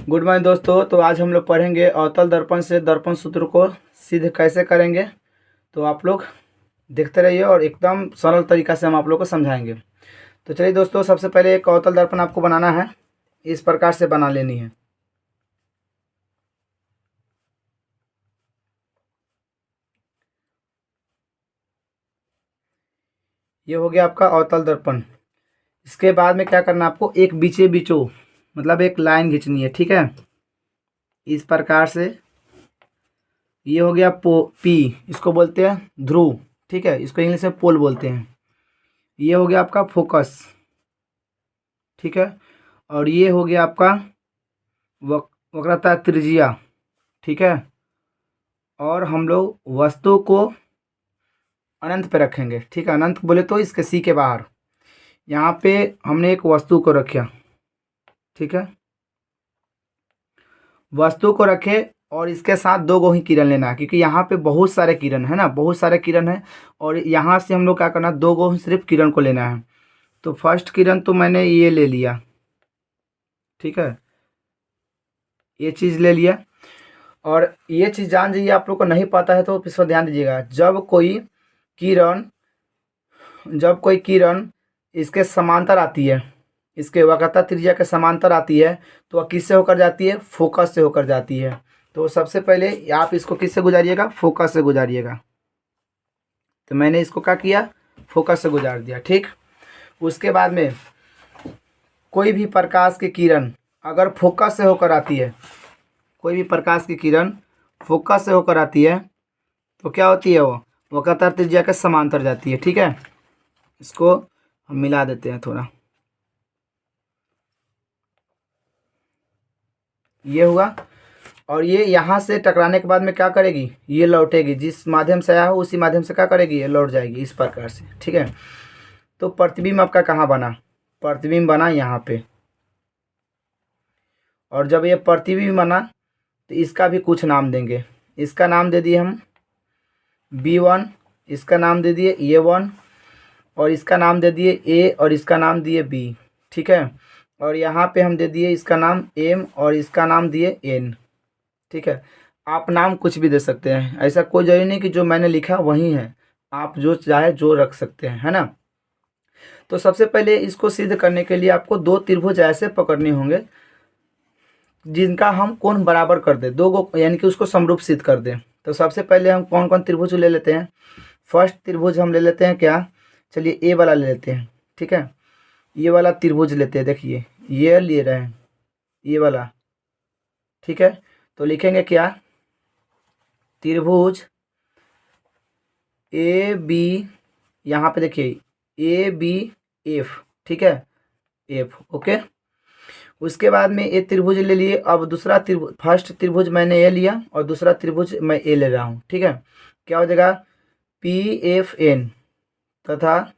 Good morning दोस्तों। तो आज हम लोग पढ़ेंगे अवतल दर्पण से दर्पण सूत्र को सिद्ध कैसे करेंगे। तो आप लोग देखते रहिए और एकदम सरल तरीका से हम आप लोग को समझाएंगे। तो चलिए दोस्तों, सबसे पहले एक अवतल दर्पण आपको बनाना है। इस प्रकार से बना लेनी है। ये हो गया आपका अवतल दर्पण। इसके बाद में क्या करना है आपको, एक बीचे बीचों मतलब एक लाइन खींचनी है। ठीक है, इस प्रकार से। ये हो गया पी, इसको बोलते हैं ध्रुव। ठीक है, इसको इंग्लिश में पोल बोलते हैं। ये हो गया आपका फोकस। ठीक है, और ये हो गया आपका वक्रता त्रिज्या। ठीक है, और हम लोग वस्तु को अनंत पे रखेंगे। ठीक है, अनंत बोले तो इसके सी के बाहर। यहाँ पे हमने एक वस्तु को रखा। ठीक है, वस्तु को रखे और इसके साथ दो गो ही किरण लेना है, क्योंकि यहाँ पे बहुत सारे किरण है ना, बहुत सारे किरण है। और यहाँ से हम लोग क्या करना, दो गो सिर्फ किरण को लेना है। तो फर्स्ट किरण तो मैंने ये ले लिया। ठीक है, ये चीज़ ले लिया। और ये चीज़ जान जाइए, आप लोग को नहीं पता है तो इस पर ध्यान दीजिएगा। किरण जब कोई किरण इसके समांतर आती है, इसके वक्रता त्रिज्या के समांतर आती है, तो वह किससे होकर जाती है, फोकस से होकर जाती है। तो सबसे पहले आप इसको किससे गुजारिएगा, फोकस से गुजारिएगा। तो मैंने इसको क्या किया, फोकस से गुजार दिया। ठीक, उसके बाद में कोई भी प्रकाश की किरण अगर फोकस से होकर आती है, कोई भी प्रकाश की किरण फोकस से होकर आती है, तो क्या होती है, वो वक्रता त्रिज्या के समांतर जाती है। ठीक है, इसको हम मिला देते हैं थोड़ा। ये हुआ, और ये यहाँ से टकराने के बाद में क्या करेगी, ये लौटेगी। जिस माध्यम से आया हो उसी माध्यम से क्या करेगी, ये लौट जाएगी इस प्रकार से। ठीक है, तो प्रतिबिंब आपका कहाँ बना, प्रतिबिंब बना यहाँ पे। और जब ये प्रतिबिंब बना तो इसका भी कुछ नाम देंगे। इसका नाम दे दिए हम B1, इसका नाम दे दिए A1, और इसका नाम दे दिए A, और इसका नाम दिए B। ठीक है, और यहाँ पे हम दे दिए इसका नाम M, और इसका नाम दिए N। ठीक है, आप नाम कुछ भी दे सकते हैं, ऐसा कोई जरूरी नहीं कि जो मैंने लिखा वही है। आप जो चाहे जो रख सकते हैं, है ना। तो सबसे पहले इसको सिद्ध करने के लिए आपको दो त्रिभुज ऐसे पकड़ने होंगे जिनका हम कोण बराबर कर दे, दो गो, यानी कि उसको समरूप सिद्ध कर दें। तो सबसे पहले हम कौन कौन त्रिभुज ले लेते हैं। फर्स्ट त्रिभुज हम ले लेते हैं क्या, चलिए ए वाला ले लेते हैं। ठीक है, ये वाला त्रिभुज लेते हैं। देखिए ये ले रहे हैं, ये वाला। ठीक है, तो लिखेंगे क्या, त्रिभुज ए बी, यहाँ पे देखिए ABF। ठीक है, एफ, ओके। उसके बाद में ये त्रिभुज ले लिए। अब दूसरा त्रिभुज, फर्स्ट त्रिभुज मैंने ए लिया और दूसरा त्रिभुज मैं ए ले रहा हूँ। ठीक है, क्या हो जाएगा, PFN तथा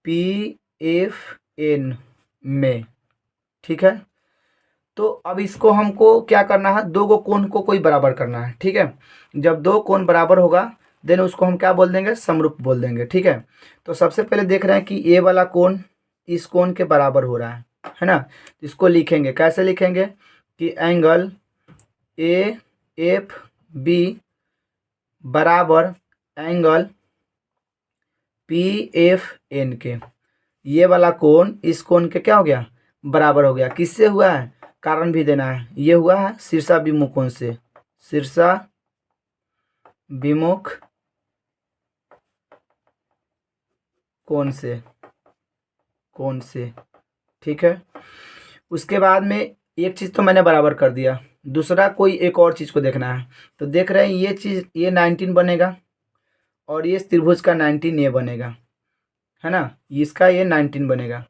PFN में। ठीक है, तो अब इसको हमको क्या करना है, दो गो कोण को कोई बराबर करना है। ठीक है, जब दो कोण बराबर होगा देन उसको हम क्या बोल देंगे, समरूप बोल देंगे। ठीक है, तो सबसे पहले देख रहे हैं कि ए वाला कोण इस कोण के बराबर हो रहा है ना। इसको लिखेंगे, कैसे लिखेंगे कि एंगल AFB बराबर एंगल PFN के। ये वाला कोण इस कोण के क्या हो गया, बराबर हो गया। किससे हुआ है, कारण भी देना है। ये हुआ है शीर्षाभिमुख कोण से, शीर्षाभिमुख कोण से। ठीक है, उसके बाद में एक चीज़ तो मैंने बराबर कर दिया, दूसरा कोई एक और चीज़ को देखना है। तो देख रहे हैं ये चीज़, ये 19 बनेगा और ये त्रिभुज का 19 ये बनेगा, है ना। इसका ये 19 बनेगा।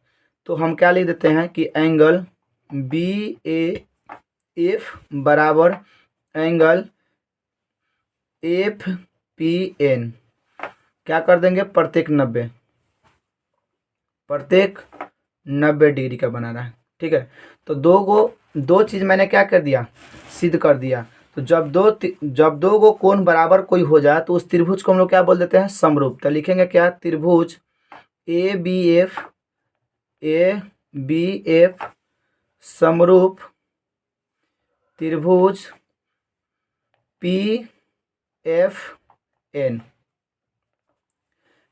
तो हम क्या लिख देते हैं कि एंगल BAF बराबर एंगल FPN क्या कर देंगे, प्रत्येक 90 डिग्री का बनाना है। ठीक है, तो दो चीज़ मैंने क्या कर दिया, सिद्ध कर दिया। तो जब दो गो कोण बराबर कोई हो जाए तो उस त्रिभुज को हम लोग क्या बोल देते हैं, समरूप। तो लिखेंगे क्या, त्रिभुज ABF समरूप त्रिभुज PFN,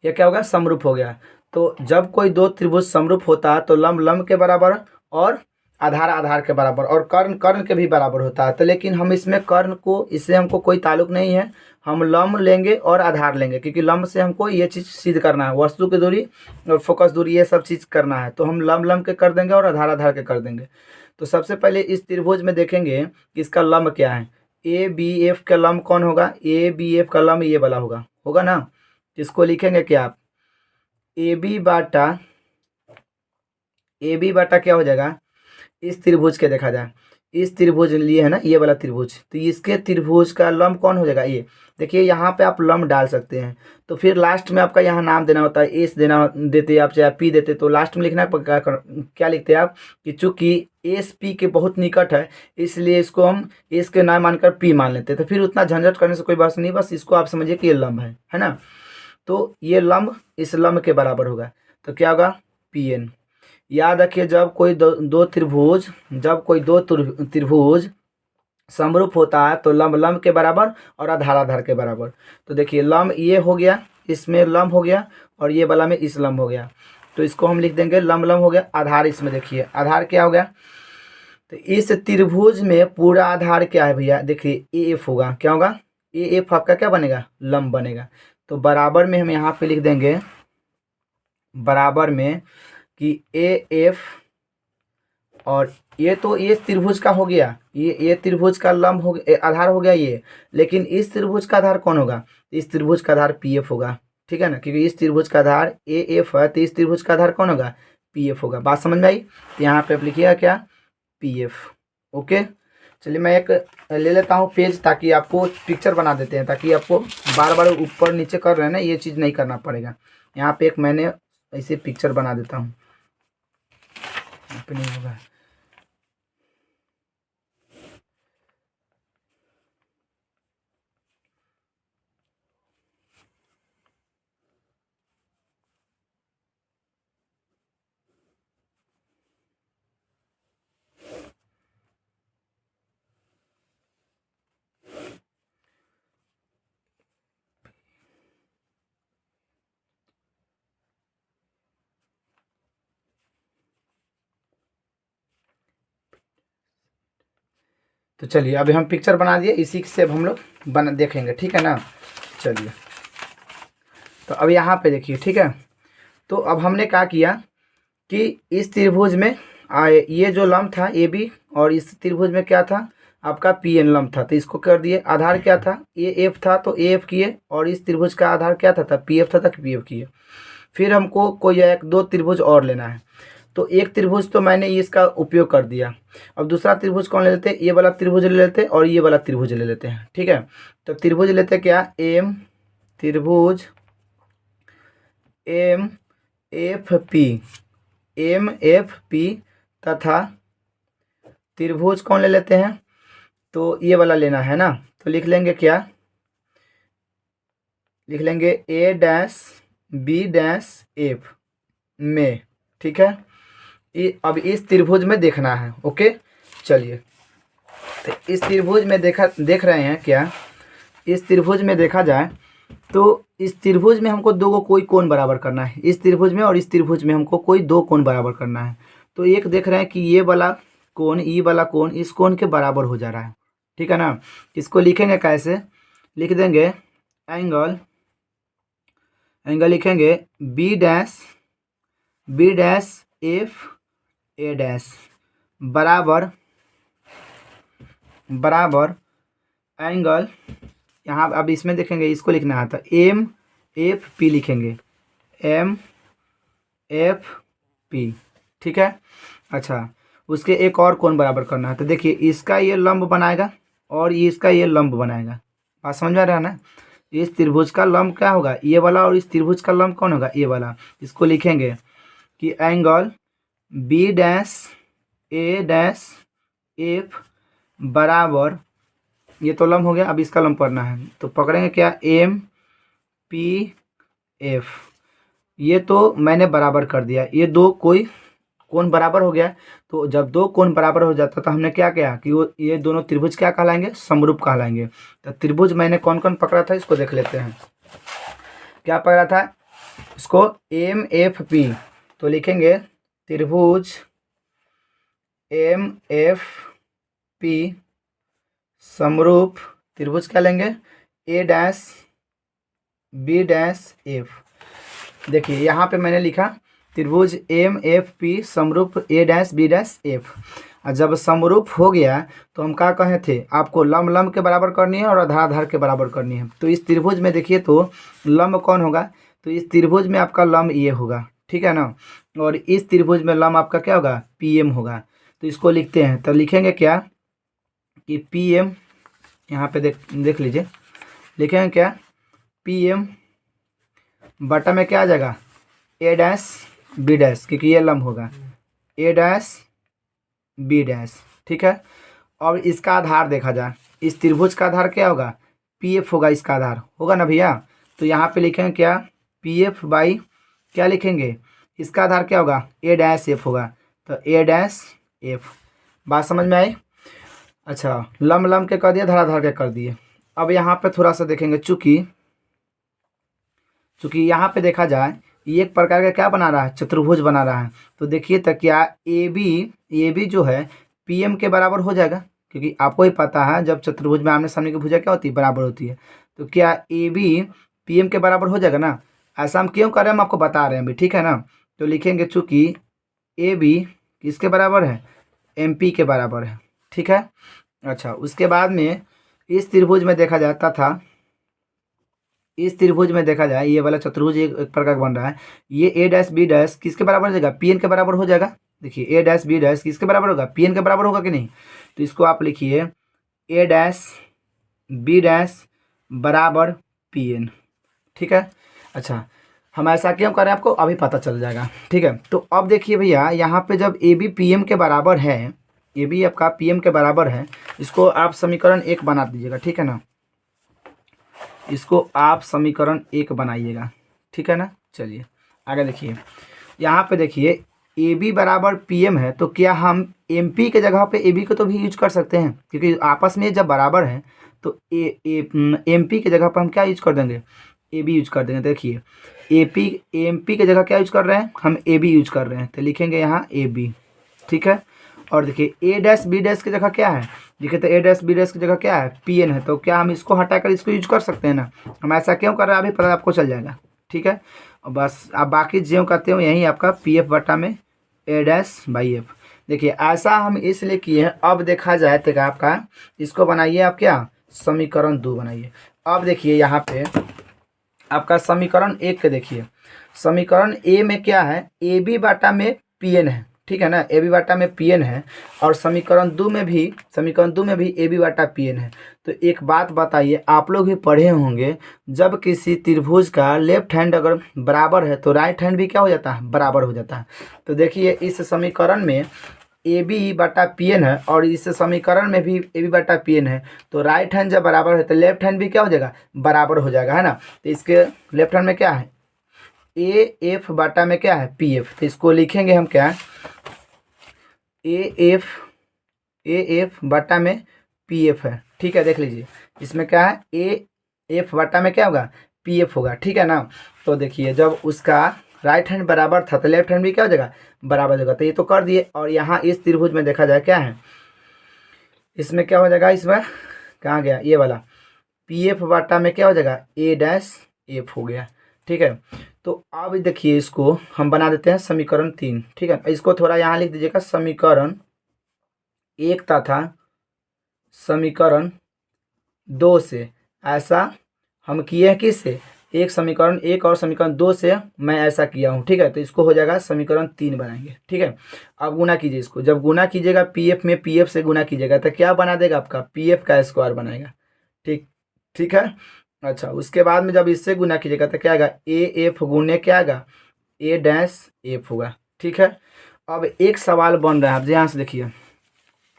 ये क्या होगा, समरूप हो गया। तो जब कोई दो त्रिभुज समरूप होता है तो लंब लंब के बराबर और आधार आधार के बराबर और कर्ण कर्ण के भी बराबर होता है। तो लेकिन हम इसमें कर्ण को, इससे हमको कोई ताल्लुक नहीं है, हम लंब लेंगे और आधार लेंगे, क्योंकि लंब से हमको ये चीज़ सिद्ध करना है, वस्तु की दूरी और फोकस दूरी, ये सब चीज़ करना है। तो हम लंब लंब के कर देंगे और आधार आधार के कर देंगे। तो सबसे पहले इस त्रिभुज में देखेंगे कि इसका लंब क्या है। ABF का लंब कौन होगा, ABF का लंब ये वाला होगा, होगा ना। इसको लिखेंगे क्या आप, ए बी बाटा क्या हो जाएगा, इस त्रिभुज के देखा जाए, इस त्रिभुज लिए है ना ये वाला त्रिभुज, तो इसके त्रिभुज का लंब कौन हो जाएगा, ये देखिए यहाँ पे आप लंब डाल सकते हैं। तो फिर लास्ट में आपका यहाँ नाम देना होता है, एस देना देते आप, चाहे पी देते, तो लास्ट में लिखना क्या लिखते हैं आप कि चूंकि एस पी के बहुत निकट है इसलिए इसको हम एस के नाम मानकर पी मान लेते हैं। तो फिर उतना झंझट करने से कोई बात नहीं, बस इसको आप समझिए कि ये लंब है ना। तो ये लंब इस लंब के बराबर होगा, तो क्या होगा, PN। याद रखिए जब कोई दो त्रिभुज समरूप होता है तो लंब लंब के बराबर और आधार आधार के बराबर। तो देखिए लंब ये हो गया, इसमें लंब हो गया और ये वाला में इस लंब हो गया, तो इसको हम लिख देंगे लंब लंब हो गया। आधार इसमें देखिए आधार क्या हो गया, तो इस त्रिभुज में पूरा आधार क्या है भैया, देखिए AF होगा, क्या होगा, AF आपका क्या बनेगा, लंब बनेगा। तो बराबर में हम यहाँ पे लिख देंगे, बराबर में कि AF, और ये तो ये त्रिभुज का हो गया, ये त्रिभुज का लंब हो गया, आधार हो गया ये, लेकिन इस त्रिभुज का आधार कौन होगा, इस त्रिभुज का आधार PF होगा, ठीक है ना, क्योंकि इस त्रिभुज का आधार AF है, तो इस त्रिभुज का आधार कौन होगा, PF होगा। बात समझ में आई। तो यहाँ पे आप लिखिएगा क्या, PF। ओके, चलिए मैं एक ले लेता हूँ पेज, ताकि आपको पिक्चर बना देते हैं, ताकि आपको बार बार ऊपर नीचे कर रहे हैं ना, ये चीज़ नहीं करना पड़ेगा। यहाँ पे एक मैंने ऐसे पिक्चर बना देता हूँ, यहाँ पे नहीं होगा। तो चलिए अभी हम पिक्चर बना दिए, इसी से अब हम लोग देखेंगे, ठीक है ना। चलिए तो अब यहाँ पे देखिए, ठीक है। तो अब हमने क्या किया कि इस त्रिभुज में ये जो लंब था AB, और इस त्रिभुज में क्या था आपका PN लंब था, तो इसको कर दिए। आधार क्या था, AF था, तो AF किए, और इस त्रिभुज का आधार क्या था, PF था, तो PF किए। फिर हमको कोई एक दो त्रिभुज और लेना है, तो एक त्रिभुज तो मैंने इसका उपयोग कर दिया। अब दूसरा त्रिभुज कौन ले लेते हैं, ये वाला त्रिभुज ले लेते हैं और ये वाला त्रिभुज ले लेते हैं, ठीक है। तो त्रिभुज लेते हैं क्या, त्रिभुज MFP तथा त्रिभुज कौन ले लेते हैं, तो ये वाला लेना है ना। तो लिख लेंगे क्या, लिख लेंगे A', B', F में, ठीक है। अब इस त्रिभुज में देखना है, ओके। चलिए तो इस त्रिभुज में देख रहे हैं क्या, इस त्रिभुज में देखा जाए तो इस त्रिभुज में हमको दो को कोई कोण बराबर करना है, इस त्रिभुज में और इस त्रिभुज में हमको कोई दो कोण बराबर करना है। तो एक देख रहे हैं कि ये वाला कोण, ये वाला कोण इस कोण के बराबर हो जा रहा है, ठीक है ना। इसको लिखेंगे कैसे, लिख देंगे एंगल लिखेंगे B', बराबर एंगल, यहाँ अब इसमें देखेंगे, इसको लिखना है तो MFP लिखेंगे, MFP, ठीक है। अच्छा, उसके एक और कोण बराबर करना है, तो देखिए इसका ये लंब बनाएगा और ये इसका ये लंब बनाएगा। बात समझ में आ रहा है ना। इस त्रिभुज का लंब क्या होगा, ये वाला, और इस त्रिभुज का लंब कौन होगा, ये वाला। इसको लिखेंगे कि एंगल B', बराबर, ये तो लंब हो गया, अब इसका लंब पढ़ना है, तो पकड़ेंगे क्या, MPF। ये तो मैंने बराबर कर दिया, ये दो कोई कोण बराबर हो गया। तो जब दो कोण बराबर हो जाता तो हमने क्या किया कि वो ये दोनों त्रिभुज क्या कहलाएंगे, समरूप कहलाएंगे। तो त्रिभुज मैंने कौन कौन पकड़ा था इसको देख लेते हैं। क्या पकड़ा था इसको, एम एफ पी। तो लिखेंगे त्रिभुज एम एफ पी समरूप त्रिभुज क्या लेंगे, ए डैश बी डैश एफ। देखिए यहाँ पे मैंने लिखा त्रिभुज एम एफ पी समरूप ए डैश बी डैश एफ। और जब समरूप हो गया तो हम क्या कहे थे, आपको लंब लंब के बराबर करनी है और आधार आधार के बराबर करनी है। तो इस त्रिभुज में देखिए तो लंब कौन होगा, तो इस त्रिभुज में आपका लंब ये होगा, ठीक है ना। और इस त्रिभुज में लंब आपका क्या होगा, पी एम होगा। तो इसको लिखते हैं, तो लिखेंगे क्या कि पी एम, यहाँ पे देख लीजिए, लिखेंगे क्या पी एम बटा में क्या आ जाएगा, ए डैश बी डैश, क्योंकि ये लंब होगा ए डैश बी डैश, ठीक है। और इसका आधार देखा जाए, इस त्रिभुज का आधार क्या होगा, पी एफ होगा, इसका आधार होगा ना भैया। तो यहाँ पे लिखेंगे क्या, पी एफ बाई क्या लिखेंगे, इसका आधार क्या होगा, ए डैश एफ होगा। तो ए डैश एफ, बात समझ में आई। अच्छा, लंब लंब के कर दिए, धराधार के कर दिए। अब यहाँ पे थोड़ा सा देखेंगे, चूँकि यहाँ पे देखा जाए ये एक प्रकार का क्या बना रहा है, चतुर्भुज बना रहा है। तो देखिए तो क्या ए बी जो है पी एम के बराबर हो जाएगा, क्योंकि आपको ही पता है जब चतुर्भुज में आमने सामने की भुजा क्या होती है, बराबर होती है। तो क्या ए बी पी एम के बराबर हो जाएगा ना। ऐसा हम क्यों कर रहे हैं, हम आपको बता रहे हैं अभी, ठीक है ना। तो लिखेंगे चूँकि ए बी किसके बराबर है, एम पी के बराबर है, ठीक है। अच्छा, उसके बाद में इस त्रिभुज में देखा जाता था, इस त्रिभुज में देखा जाए ये वाला चतुर्भुज एक प्रकार का बन रहा है। ये ए डैश बी डैश किसके बराबर हो जाएगा, पी एन के बराबर हो जाएगा। देखिए ए डैश बी डैश किसके बराबर होगा, पी एन के बराबर होगा कि नहीं। तो इसको आप लिखिए ए डैश बी डैश बराबर पी एन, ठीक है। अच्छा, हम ऐसा क्यों करें आपको अभी पता चल जाएगा, ठीक है। तो अब देखिए भैया यहाँ पे जब ए बी पी एम के बराबर है, ए बी आपका पी एम के बराबर है, इसको आप समीकरण 1 बना दीजिएगा, ठीक है ना। इसको आप समीकरण 1 बनाइएगा, ठीक है ना। चलिए आगे देखिए, यहाँ पे देखिए ए बी बराबर पी एम है, तो क्या हम एम पी के जगह पे ए बी को तो भी यूज कर सकते हैं, क्योंकि आपस में जब बराबर है तो एम पी के जगह पर हम क्या यूज कर देंगे, ए बी यूज कर देंगे। देखिए ए पी एम पी के जगह क्या यूज कर रहे हैं, हम ए बी यूज कर रहे हैं, तो लिखेंगे यहाँ ए बी, ठीक है। और देखिए ए डैश बी डैश की जगह क्या है, देखिए तो ए डैश बी डैश की जगह क्या है, पी एन है। तो क्या हम इसको हटाकर इसको यूज कर सकते हैं ना। हम ऐसा क्यों कर रहे हैं अभी पता आपको चल जाएगा, ठीक है। और बस आप बाकी ज्यों करते हो यही आपका पी एफ बटा में ए डैश बाई एफ। देखिए ऐसा हम इसलिए किए हैं। अब देखा जाए तो आपका इसको बनाइए आप क्या, समीकरण 2 बनाइए। अब देखिए यहाँ पे आपका समीकरण 1 के देखिए, समीकरण ए में क्या है, ए बी बाटा में पी एन है, ठीक है ना। ए बी बाटा में पी एन है, और समीकरण 2 में भी ए बी बाटा पी एन है। तो एक बात बताइए, आप लोग भी पढ़े होंगे, जब किसी त्रिभुज का लेफ्ट हैंड अगर बराबर है तो राइट हैंड भी क्या हो जाता है, बराबर हो जाता है। तो देखिए इस समीकरण में ए बी बटा पी एन है, और इस समीकरण में भी ए बी बटा पी एन है। तो राइट हैंड जब बराबर है तो लेफ्ट हैंड भी क्या हो जाएगा, बराबर हो जाएगा, है ना। तो इसके लेफ्ट हैंड में क्या है, ए एफ बाटा में क्या है, पी एफ। तो इसको लिखेंगे हम क्या, ए एफ बाटा में पी एफ है, ठीक है। देख लीजिए इसमें क्या है, ए एफ बाटा में क्या होगा, पी एफ होगा, ठीक है ना। तो देखिए जब उसका राइट हैंड बराबर था तो लेफ्ट हैंड भी क्या हो जाएगा, बराबर होगा। तो ये तो कर दिए। और यहाँ इस त्रिभुज में देखा जाए क्या है, इसमें क्या हो जाएगा, इसमें कहाँ गया ये वाला, पी एफ बाटा में क्या हो जाएगा, ए डैश एफ हो गया, ठीक है। तो अब देखिए इसको हम बना देते हैं समीकरण 3, ठीक है। इसको थोड़ा यहाँ लिख दीजिएगा, समीकरण 1 तथा समीकरण 2 से। ऐसा हम किए हैं किससे, एक समीकरण 1 और समीकरण 2 से मैं ऐसा किया हूँ, ठीक है। तो इसको हो जाएगा समीकरण 3 बनाएंगे, ठीक है। अब गुना कीजिए इसको, जब गुना कीजिएगा पी एफ में पी एफ से गुना कीजिएगा तो क्या बना देगा आपका, पी एफ का स्क्वायर बनाएगा, ठीक है। अच्छा, उसके बाद में जब इससे गुना कीजिएगा तो क्या आएगा, ए एफ गुने क्या आएगा, ए डैश एफ होगा, ठीक है। अब एक सवाल बन रहा है, आप ध्यान से देखिए,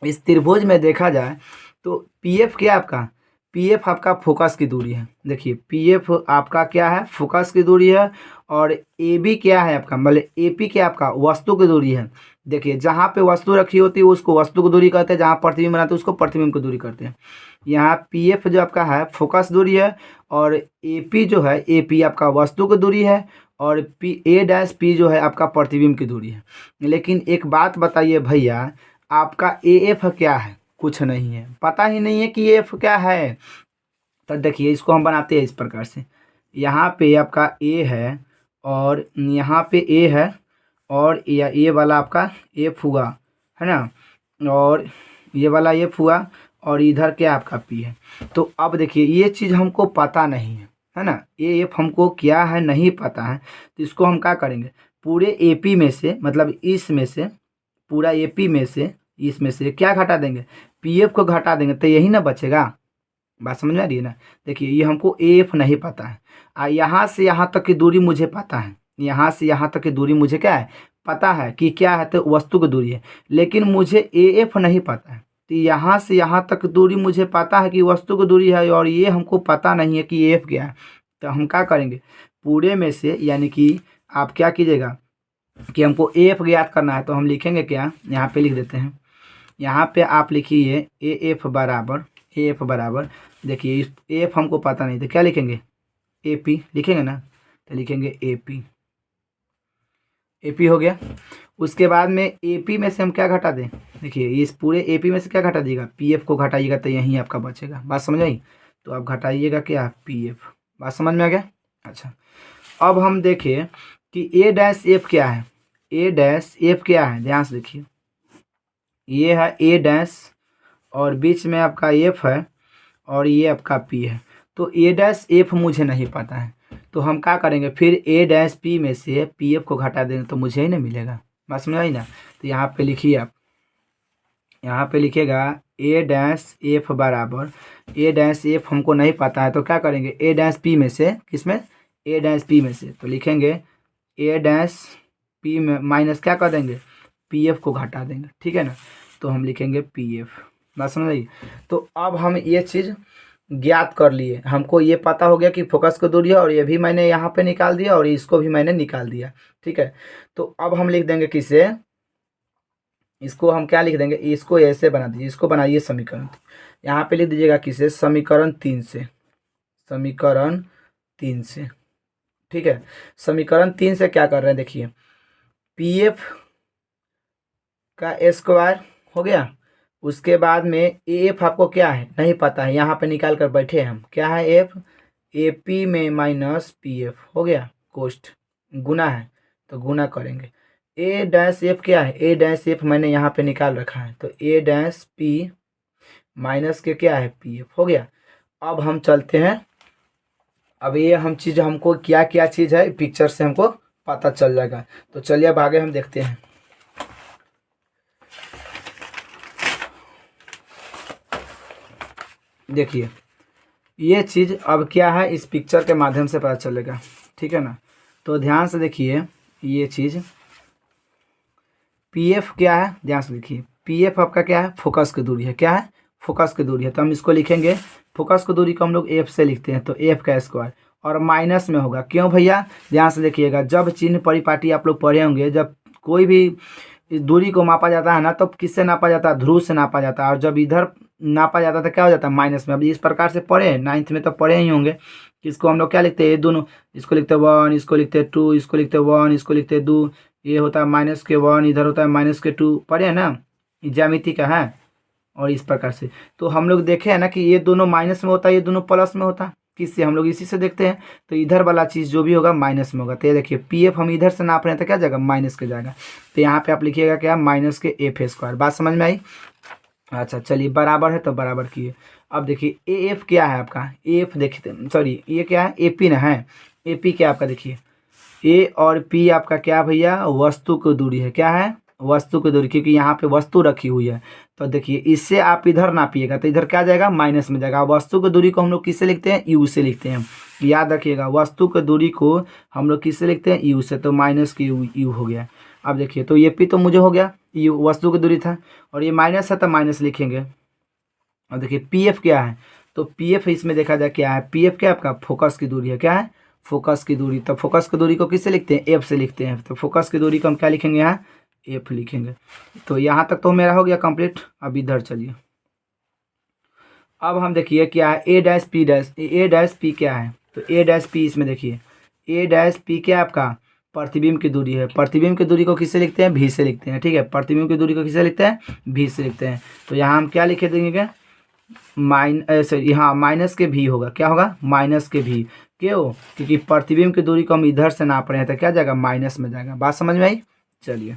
इस त्रिभुज में देखा जाए तो पी एफ क्या आपका, पी एफ आपका फोकस की दूरी है। देखिए पी एफ आपका क्या है, फोकस की दूरी है। और ए बी क्या है आपका, मतलब ए पी क्या आपका वस्तु की दूरी है। देखिए जहाँ पे वस्तु रखी होती है उसको वस्तु की दूरी कहते हैं, जहाँ प्रतिबिंब बनाते हैं उसको प्रतिबिंब की दूरी करते हैं। यहाँ पी एफ जो आपका है फोकस दूरी है, और ए पी जो है ए पी आपका वस्तु की दूरी है, और पी ए डैश पी जो है आपका प्रतिबिंब की दूरी है। लेकिन एक बात बताइए भैया, आपका ए एफ क्या है? कुछ नहीं है, पता ही नहीं है कि ए एफ क्या है। तो देखिए इसको हम बनाते हैं इस प्रकार से, यहाँ पे आपका ए है और यहाँ पे ए है, और या ये वाला आपका एफ हुआ है ना, और ये वाला एफ हुआ, और इधर क्या आपका पी है। तो अब देखिए ये चीज़ हमको पता नहीं है ना, ये एफ हमको क्या है नहीं पता है। तो इसको हम क्या करेंगे, पूरे ए पी में से, मतलब इसमें से, पूरा ए पी में से इसमें से क्या घटा देंगे, पी एफ को घटा देंगे, तो यही ना बचेगा। बात समझ में आ रही है ना। देखिए ये हमको ए एफ नहीं पता है, यहाँ से यहाँ तक की दूरी मुझे पता है, यहाँ से यहाँ तक की दूरी मुझे क्या है पता है कि क्या है, तो वस्तु की दूरी है। लेकिन मुझे ए एफ नहीं पता है, तो यहाँ से यहाँ तक दूरी मुझे पता है कि वस्तु की दूरी है, और ये हमको पता नहीं है कि ए एफ क्या है। तो हम क्या करेंगे, पूरे में से, यानी कि आप क्या कीजिएगा कि हमको ए एफ ज्ञात करना है, तो हम लिखेंगे क्या, यहाँ पे लिख देते हैं। यहाँ पे आप लिखिए ए एफ बराबर, ए एफ बराबर, देखिए इस ए एफ हमको पता नहीं, तो क्या लिखेंगे, ए पी लिखेंगे ना, तो लिखेंगे ए पी, ए पी हो गया। उसके बाद में ए पी में से हम क्या घटा दें, देखिए इस पूरे ए पी में से क्या घटा दीजिएगा, पी एफ को घटाइएगा, तो यहीं आपका बचेगा। बात समझ आई, तो आप घटाइएगा क्या, पी एफ। बात समझ में आ गया। अच्छा अब हम देखें कि ए डैश एफ क्या है, ए डैश एफ क्या है, ध्यान से देखिए, ये है ए डैश और बीच में आपका एफ है और ये आपका पी है। तो ए डैश एफ मुझे नहीं पता है, तो हम क्या करेंगे, फिर ए डैश पी में से पी एफ को घटा देंगे, तो मुझे ही नहीं मिलेगा। बात समझ आई ना। तो यहाँ पे लिखिए आप, यहाँ पे लिखिएगा ए डैश एफ बराबर, ए डैश एफ हमको नहीं पता है, तो क्या करेंगे, ए डैश पी में से, किसमें, ए डैश पी में से, तो लिखेंगे ए डैश पी में माइनस क्या कर देंगे, पी एफ को घटा देंगे, ठीक है ना। तो हम लिखेंगे पी एफ। बात समझ आई। तो अब हम ये चीज़ ज्ञात कर लिए, हमको ये पता हो गया कि फोकस की दूरी है, और ये भी मैंने यहाँ पे निकाल दिया और इसको भी मैंने निकाल दिया, ठीक है। तो अब हम लिख देंगे किसे, इसको हम क्या लिख देंगे, इसको ऐसे बना दीजिए, इसको बनाइए समीकरण, यहाँ पे लिख दीजिएगा किसे, समीकरण 3 से, समीकरण 3 से, ठीक है। समीकरण 3 से क्या कर रहे हैं, देखिए पी एफ का स्क्वायर हो गया। उसके बाद में ए एफ आपको क्या है नहीं पता है, यहाँ पे निकाल कर बैठे हैं हम, क्या है एफ, ए पी में माइनस पी एफ हो गया, कोष्ठ गुना है तो गुना करेंगे। ए डैश एफ क्या है, ए डैश एफ मैंने यहाँ पे निकाल रखा है, तो ए डैश पी माइनस के क्या है पी एफ हो गया। अब हम चलते हैं, अब ये हम चीज़ हमको क्या क्या चीज़ है पिक्चर से हमको पता चल जाएगा। तो चलिए अब आगे हम देखते हैं। देखिए ये चीज़ अब क्या है इस पिक्चर के माध्यम से पता चलेगा, ठीक है ना। तो ध्यान से देखिए ये चीज़ पी एफ क्या है, ध्यान से देखिए पी एफ आपका क्या है, फोकस की दूरी है, क्या है, फोकस की दूरी है। तो हम इसको लिखेंगे, फोकस की दूरी को हम लोग एफ से लिखते हैं, तो एफ का स्क्वायर, और माइनस में होगा, क्यों भैया, ध्यान से देखिएगा, जब चिन्ह परिपाटी आप लोग पढ़े होंगे, जब कोई भी इस दूरी को मापा जाता है ना, तो किससे नापा जाता है, ध्रुव से नापा जाता है, और जब इधर नापा जाता था क्या हो जाता है, माइनस में। अब इस प्रकार से पढ़े, 9th में तो पढ़े ही होंगे, इसको हम लोग क्या लिखते हैं, ये दोनों, इसको लिखते हैं 1, इसको लिखते हैं 2, इसको लिखते हैं 1, इसको लिखते हैं 2, ये होता है माइनस के 1, इधर होता है माइनस के 2, पढ़े है ना, ये ज्यामिति का है। और इस प्रकार से तो हम लोग देखे हैं ना कि ये दोनों माइनस में होता है, ये दोनों प्लस में होता है, किससे, हम लोग इसी से देखते हैं। तो इधर वाला चीज़ जो भी होगा माइनस में होगा। तो ये देखिए पी एफ हम इधर से नाप रहे हैं, तो क्या जाएगा, माइनस के जाएगा। तो यहाँ पे आप लिखिएगा क्या, माइनस के एफ स्क्वायर। बात समझ में आई। अच्छा चलिए बराबर है तो बराबर किए। अब देखिए ए एफ क्या है आपका, एफ देखते, सॉरी ये क्या है, ए पी ना है, ए पी क्या आपका, देखिए ए और पी आपका क्या भैया, वस्तु की दूरी है, क्या है, वस्तु की दूरी, क्योंकि यहाँ पे वस्तु रखी हुई है। तो देखिए इससे आप इधर नापिएगा, तो इधर क्या जाएगा, माइनस में जाएगा। वस्तु की दूरी को हम लोग किससे लिखते हैं, यू से लिखते हैं, याद रखिएगा, वस्तु की दूरी को हम लोग किससे लिखते हैं, यू से, तो माइनस की यू हो गया। अब देखिए तो ये पी तो मुझे हो गया, यू वस्तु की दूरी था, और ये माइनस है तो माइनस लिखेंगे। अब देखिए पी एफ क्या है, तो पी एफ इसमें देखा जाए क्या है, पी एफ क्या है आपका, फोकस की दूरी है, क्या है, फोकस की दूरी। तो फोकस की दूरी को किससे लिखते हैं, एफ से लिखते हैं। तो फोकस की दूरी को हम क्या लिखेंगे यहाँ, एफ लिखेंगे। तो यहाँ तक तो मेरा हो गया कंप्लीट। अब इधर चलिए, अब हम देखिए क्या है ए डैश पी डैश, ए डैश पी क्या है, तो ए डैश पी इसमें देखिए ए डैश पी क्या है आपका प्रतिबिंब की दूरी है। प्रतिबिंब की दूरी को किससे लिखते हैं, भी से लिखते हैं, ठीक है। प्रतिबिंब की दूरी को किससे लिखते हैं, भी से लिखते हैं। तो यहाँ हम क्या लिखे देंगे, सॉरी हाँ माइनस के भी होगा, क्या होगा माइनस के भी, क्यों, क्योंकि प्रतिबिंब की दूरी को हम इधर से नाप रहे हैं तो क्या जाएगा माइनस में जाएगा। बात समझ में आई। चलिए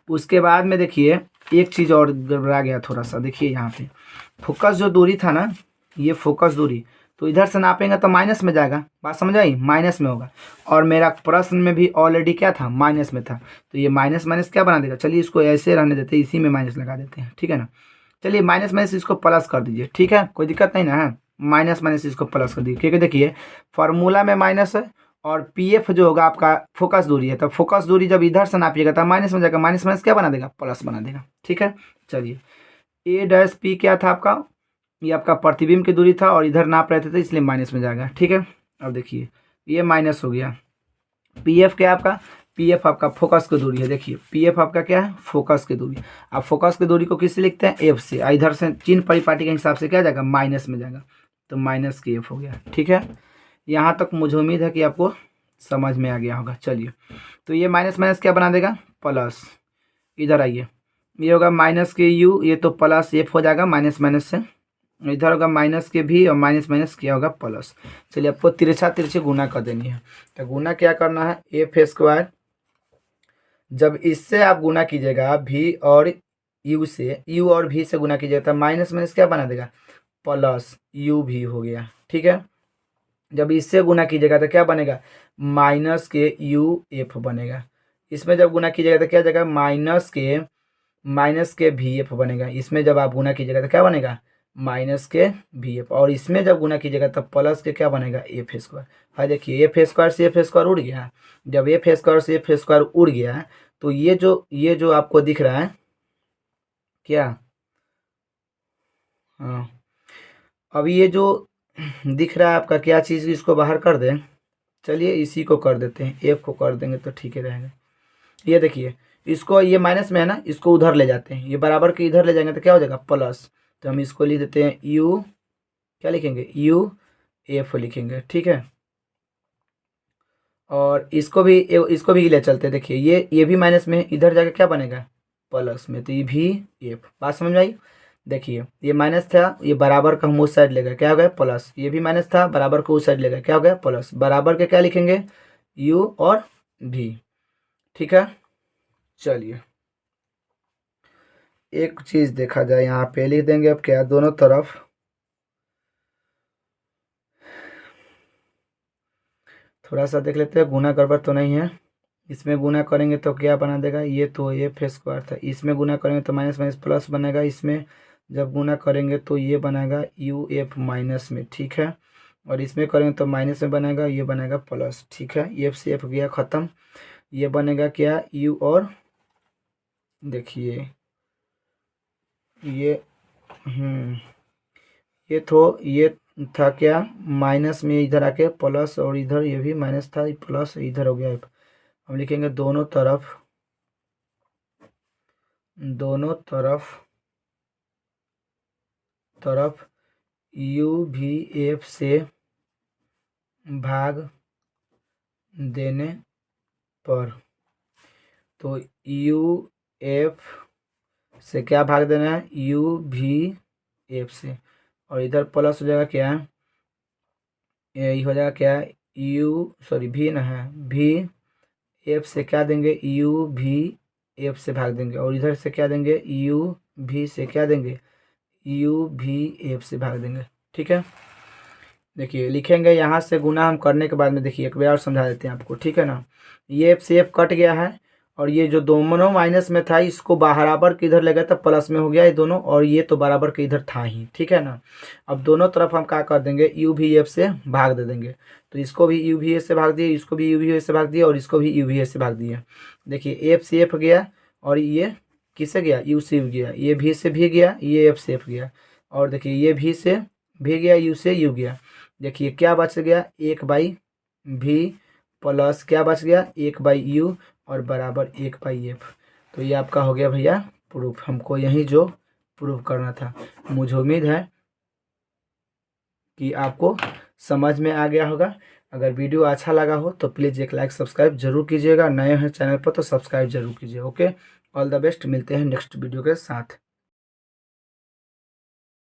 उसके बाद में देखिए एक चीज़ और गड़बड़ा गया थोड़ा सा, देखिए यहाँ पे फोकस जो दूरी था ना, ये फोकस दूरी तो इधर से नापेंगे तो माइनस में जाएगा। बात समझ आई, माइनस में होगा। और मेरा प्रश्न में भी ऑलरेडी क्या था, माइनस में था, तो ये माइनस माइनस क्या बना देगा। चलिए इसको ऐसे रहने देते हैं, इसी में माइनस लगा देते हैं, ठीक है ना। चलिए माइनस माइनस इसको प्लस कर दीजिए, ठीक है, कोई दिक्कत नहीं ना है। माइनस माइनस इसको प्लस कर दीजिए, क्योंकि देखिए फार्मूला में माइनस है और पी एफ जो होगा आपका फोकस दूरी है, तो फोकस दूरी जब इधर से नापिएगा तो माइनस में जाएगा, माइनस माइनस क्या बना देगा, प्लस बना देगा, ठीक है। चलिए ए डैश पी क्या था आपका, ये आपका प्रतिबिंब की दूरी था और इधर नाप रहे थे तो इसलिए माइनस में जाएगा, ठीक है। अब देखिए ये माइनस हो गया। पी एफ क्या है आपका, पी एफ आपका फोकस की दूरी है। देखिए पी एफ आपका क्या है, फोकस की दूरी। आप फोकस की दूरी को किससे लिखते हैं, एफ से। इधर से चिन्ह परिपाटी के हिसाब से क्या जाएगा, माइनस में जाएगा, तो माइनस की एफ हो गया, ठीक है। यहाँ तक मुझे उम्मीद है कि आपको समझ में आ गया होगा। चलिए तो ये माइनस माइनस क्या बना देगा, प्लस। इधर आइए, ये होगा माइनस के यू, ये तो प्लस एफ हो जाएगा माइनस माइनस से। इधर होगा माइनस के भी और माइनस माइनस क्या होगा, प्लस। चलिए आपको तिरछा तिरछे गुना कर देनी है। तो गुना क्या करना है, एफ स्क्वायर, जब इससे आप गुना कीजिएगा भी और यू से, यू और भी से गुना कीजिएगा तो माइनस माइनस क्या बना देगा, प्लस यू भी हो गया, ठीक है। जब इससे गुना कीजिएगा तो क्या बनेगा, माइनस के यू एफ बनेगा। इसमें जब गुना कीजिएगा तो क्या जाएगा, माइनस के भी एफ बनेगा। इसमें जब आप गुना कीजिएगा तो क्या बनेगा, माइनस के भी एफ। और इसमें जब गुना कीजिएगा तब प्लस के क्या बनेगा, एफ स्क्वायर। भाई देखिए एफ स्क्वायर से एफ स्क्वायर उड़ गया। जब एफ स्क्वायर से एफ स्क्वायर उड़ गया तो ये जो आपको दिख रहा है क्या, हाँ अब ये जो दिख रहा है आपका क्या चीज़, इसको बाहर कर दें। चलिए इसी को कर देते हैं, एफ को कर देंगे तो ठीक है रहेगा। ये देखिए इसको, ये माइनस में है ना, इसको उधर ले जाते हैं, ये बराबर के इधर ले जाएंगे तो क्या हो जाएगा, प्लस। तो हम इसको लिख देते हैं यू, क्या लिखेंगे, यू एफ लिखेंगे, ठीक है। और इसको भी ले चलते हैं। देखिए ये भी माइनस में है, इधर जाके क्या बनेगा, प्लस में, तो ये भी एफ। बात समझ में आई। देखिए ये माइनस था, ये बराबर का हम उस साइड ले गए, क्या हो गया, प्लस। ये भी माइनस था, बराबर को उस साइड ले गए, क्या हो गया, प्लस। बराबर के क्या लिखेंगे, यू और भी, ठीक है। चलिए एक चीज़ देखा जाए, यहाँ पे लिख देंगे अब क्या, दोनों तरफ थोड़ा सा देख लेते हैं गुना गड़बड़ तो नहीं है। इसमें गुना करेंगे तो क्या बना देगा, ये तो एफ स्क्वायर था, इसमें गुना करेंगे तो माइनस माइनस प्लस बनेगा। इसमें जब गुना करेंगे तो ये बनेगा यू एफ माइनस में, ठीक है। और इसमें करेंगे तो माइनस में बनेगा, ये बनेगा प्लस, ठीक है। एफ से एफ गया ख़त्म। ये बनेगा क्या, यू और देखिए ये ये था क्या, माइनस में इधर आके प्लस, और इधर ये भी माइनस था, प्लस इधर हो गया। हम लिखेंगे दोनों तरफ यू भी एफ से भाग देने पर, तो यू एफ से क्या भाग देना है, यू भी एफ से। और इधर प्लस हो जाएगा क्या, ये हो जाएगा क्या, भी ना है, भी एफ से क्या देंगे, यू भी एफ से भाग देंगे। और इधर से क्या देंगे, यू भी से क्या देंगे, यू भी एफ से भाग देंगे, ठीक है। देखिए लिखेंगे यहाँ से गुना हम करने के बाद में, देखिए एक बार और समझा देते हैं आपको, ठीक है ना। ये एफ से एफ कट गया है और ये जो दोनों माइनस में था इसको बराबर के इधर ले गया तो प्लस में हो गया ये दोनों, और ये तो बराबर के इधर था ही, ठीक है ना। अब दोनों तरफ हम क्या कर देंगे, यू भी एफ से भाग दे देंगे। तो इसको भी यू भी ए से भाग दिए, इसको भी यू भी ए से भाग दिए, और इसको भी यू भी ए से भाग दिए। देखिए एफ से एफ गया और ये किससे गया, यू से गया, ये भी से भी गया, ये एफ से एफ गया। और देखिए ये भी से भी गया, यू से यू गया। देखिए क्या बच गया, 1/भी प्लस क्या बच गया, 1/u और बराबर 1/f। तो ये आपका हो गया भैया प्रूफ, हमको यही जो प्रूफ करना था। मुझे उम्मीद है कि आपको समझ में आ गया होगा। अगर वीडियो अच्छा लगा हो तो प्लीज़ एक लाइक सब्सक्राइब जरूर कीजिएगा, नए हैं चैनल पर तो सब्सक्राइब जरूर कीजिए। ओके, ऑल द बेस्ट, मिलते हैं नेक्स्ट वीडियो के साथ।